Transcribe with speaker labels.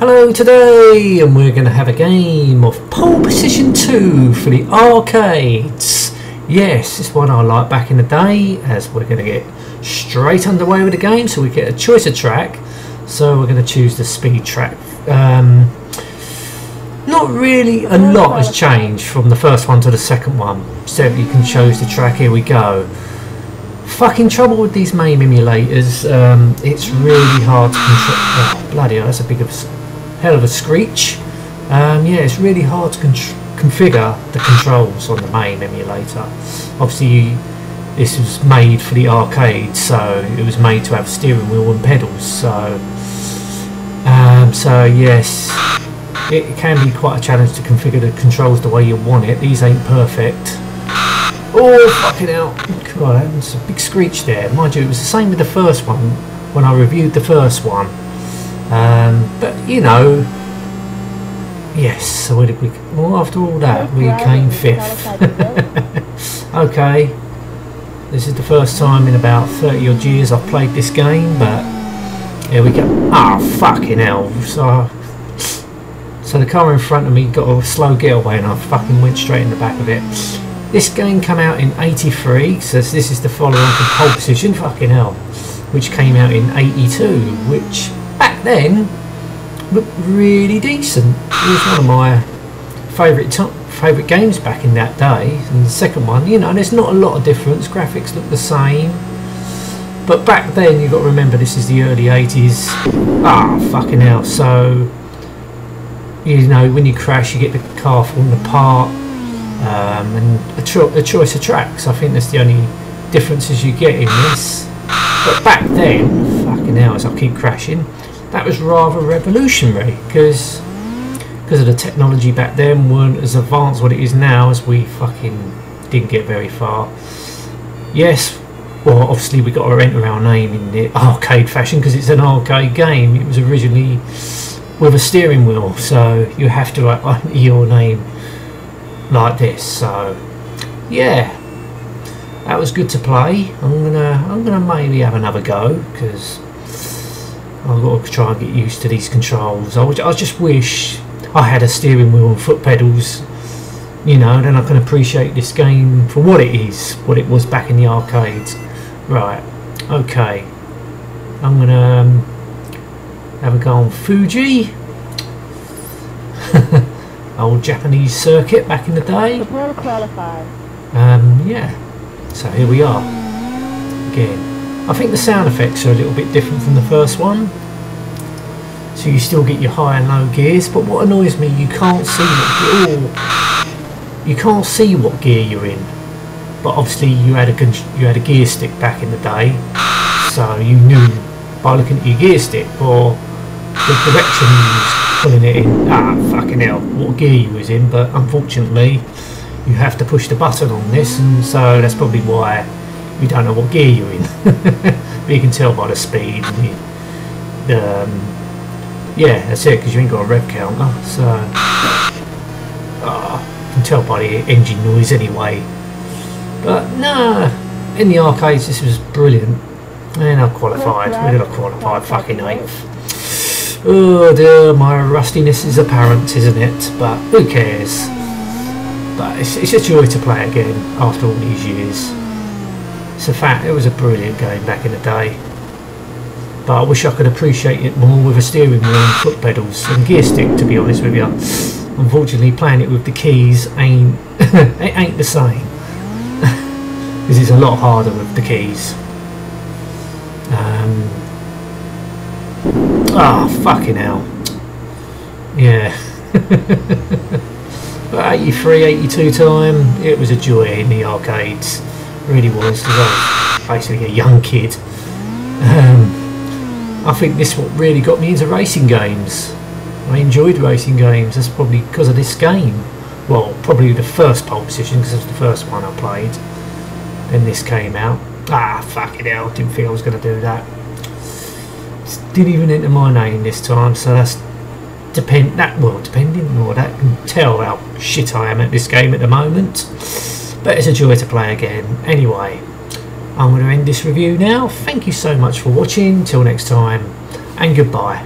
Speaker 1: Hello today, and we're going to have a game of Pole Position 2 for the arcades. Yes, this one I liked back in the day, as we're going to get straight underway with the game. So we get a choice of track, so we're going to choose the speed track. Not really a lot has changed from the first one to the second one, so you can choose the track. Here we go. Fucking trouble with these MAME emulators, it's really hard to control. Oh, bloody hell, that's a hell of a screech. Yeah, it's really hard to configure the controls on the MAME emulator. Obviously this was made for the arcade, so it was made to have steering wheel and pedals, so yes, it can be quite a challenge to configure the controls the way you want it. These ain't perfect. Oh, fucking hell. God, that's a big screech there. Mind you, it was the same with the first one when I reviewed the first one. But, you know, yes, so where did we... Well, after all that, we came 5th. Okay. This is the first time in about 30 odd years I've played this game, but here we go. Ah, oh, fucking hell. So the car in front of me got a slow getaway and I fucking went straight in the back of it. This game came out in '83, so this is the follow-on from Pole Position, fucking hell, which came out in '82, which back then looked really decent. It was one of my favourite games back in that day. And the second one, you know, there's not a lot of difference, graphics look the same, but back then you've got to remember this is the early '80s. Ah, fucking hell. So, you know, when you crash you get the car falling apart. And a choice of tracks. I think that's the only differences you get in this. But back then, fucking hell, as I keep crashing, that was rather revolutionary because of the technology back then weren't as advanced what it is now, as we fucking didn't get very far. Yes, well, obviously we got to enter our name in the arcade fashion because it's an arcade game. It was originally with a steering wheel, so you have to enter your name like this. So yeah, that was good to play. I'm gonna maybe have another go because I've got to try and get used to these controls. I just wish I had a steering wheel and foot pedals, you know, then I can appreciate this game for what it is, what it was back in the arcades. Right, okay, I'm gonna have a go on Fuji. Old Japanese circuit back in the day. Yeah, so here we are again. I think the sound effects are a little bit different from the first one, so you still get your high and low gears, but what annoys me, you can't see what gear you're in. But obviously you had a gear stick back in the day, so you knew by looking at your gear stick or the direction you was pulling it in, fucking hell, what gear you was in. But unfortunately you have to push the button on this, and so that's probably why you don't know what gear you're in. But you can tell by the speed and yeah, that's it, because you ain't got a rev counter, so you can tell by the engine noise anyway. But no, in the arcades this was brilliant, and I qualified. Where did I qualify? Fucking 8th. Oh dear, my rustiness is apparent, isn't it? But who cares? But it's a joy to play again after all these years. It's a fact, it was a brilliant game back in the day. But I wish I could appreciate it more with a steering wheel and foot pedals and gear stick, to be honest with you. Unfortunately, playing it with the keys ain't it ain't the same. Because it's a lot harder with the keys. Fucking hell. Yeah. But 83, 82 time, it was a joy in the arcades. Really was, because I was basically a young kid. I think this what really got me into racing games. I enjoyed racing games. That's probably because of this game. Well, probably the first Pole Position, because it was the first one I played. Then this came out. Fucking hell, didn't think I was going to do that. Didn't even enter my name this time, so that's depending, or that can tell how shit I am at this game at the moment. But it's a joy to play again. Anyway, I'm going to end this review now. Thank you so much for watching. Till next time, and goodbye.